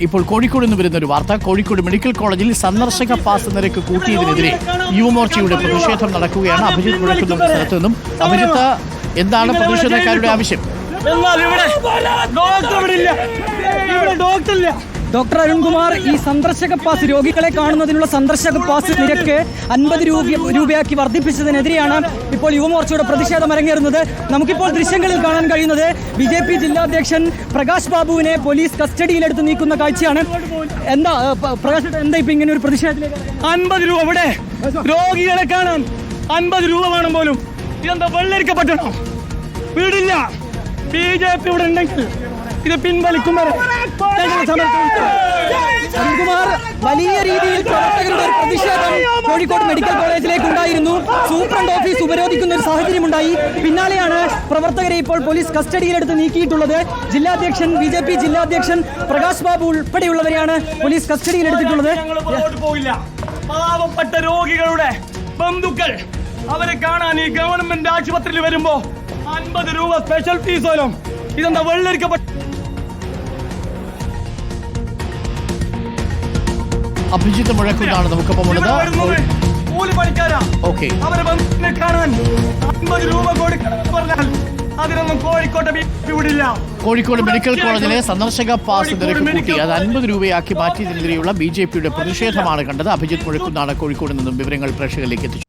ഇപ്പോൾ കോഴിക്കോട് നിന്ന് വരുന്ന ഒരു വാർത്ത. കോഴിക്കോട് മെഡിക്കൽ കോളേജിൽ സന്ദർശക പാസ് നിരക്ക് കൂട്ടിയതിനെതിരെ യുവമോർച്ചയുടെ പ്രതിഷേധം നടക്കുകയാണ്. അഭിജിത്ത് മുഴക്കുന്ന സ്ഥലത്തു നിന്നും. അഭിജിത്ത്, എന്താണ് പ്രതിഷേധക്കാരുടെ ആവശ്യം? ഡോക്ടർ അരുൺകുമാർ, ഈ സന്ദർശക പാസ്, രോഗികളെ കാണുന്നതിനുള്ള സന്ദർശക പാസ് നിരക്ക് 50 രൂപയാക്കി വർദ്ധിപ്പിച്ചതിനെതിരെയാണ് ഇപ്പോൾ യുവമോർച്ചയുടെ പ്രതിഷേധം അരങ്ങേറുന്നത്. നമുക്കിപ്പോൾ ദൃശ്യങ്ങളിൽ കാണാൻ കഴിയുന്നത് BJP ജില്ലാധ്യക്ഷൻ പ്രകാശ് ബാബുവിനെ പോലീസ് കസ്റ്റഡിയിലെടുത്ത് നീക്കുന്ന കാഴ്ചയാണ്. എന്താ പ്രകാശ്, എന്താ ഇപ്പൊ ഇങ്ങനെ ഒരു പ്രതിഷേധത്തിലേക്ക്? 50 രൂപ ഇവിടെ രോഗികളെ കാണാൻ 50 രൂപ വേണം പോലും. ഇതെന്താ വെള്ളരിക്കപ്പെട്ടോ? വീടില്ല. BJP ഇവിടെ ഉണ്ടെങ്കിൽ ഇത് പിൻവലിക്കും. അരുൺകുമാർ, വലിയ രീതിയിൽ പ്രവർത്തകരുടെ ഒരു പ്രതിഷേധം കോഴിക്കോട് മെഡിക്കൽ കോളേജിലേക്ക് ഉണ്ടായിരുന്നു. സൂപ്രണ്ട് ഓഫീസ് ഉപരോധിക്കുന്ന ഒരു സാഹചര്യമുണ്ടായി. പിന്നാലെയാണ് പ്രവർത്തകരെ ഇപ്പോൾ പോലീസ് കസ്റ്റഡിയിലെടുത്ത് നീക്കിയിട്ടുള്ളത്. ജില്ലാധ്യക്ഷൻ, BJP ജില്ലാധ്യക്ഷൻ പ്രകാശ് ബാബു ഉൾപ്പെടെയുള്ളവരെയാണ് പോലീസ് കസ്റ്റഡിയിലെടുത്തിട്ടുള്ളത്. പോയില്ല. പാവപ്പെട്ട രോഗികളുടെ ബന്ധുക്കൾ അവരെ കാണാൻ ഈ ഗവൺമെന്റ് ആശുപത്രിയിൽ വരുമ്പോ 50 രൂപ സ്പെഷ്യൽ ഫീസ് പോലും. ഇതെന്താ വെള്ളരിക്കപ്പെട്ട? അഭിജിത്ത് മുഴക്കുന്നതാണ് നമുക്കൊപ്പമുള്ളത്. കൂലി പണിക്കാരാ. ഓക്കെ, അവരെ ബന്ധുക്കളെ കാണാൻ 50 രൂപ കൊടുക്കണം പറഞ്ഞാൽ അതിനൊന്നും കോഴിക്കോട്ടെ വിടില്ല. കോഴിക്കോട് മെഡിക്കൽ കോളേജിലെ സന്ദർശക പാസ് നിരക്ക് കൂട്ടി അത് 50 രൂപയാക്കി മാറ്റിയതിനെതിരെയുള്ള BJPയുടെ പ്രതിഷേധമാണ് കണ്ടത്. അഭിജിത്ത് മുഴക്കുന്നതാണ് കോഴിക്കോട് നിന്നും വിവരങ്ങൾ പ്രേക്ഷകരിലേക്ക് എത്തിച്ചു.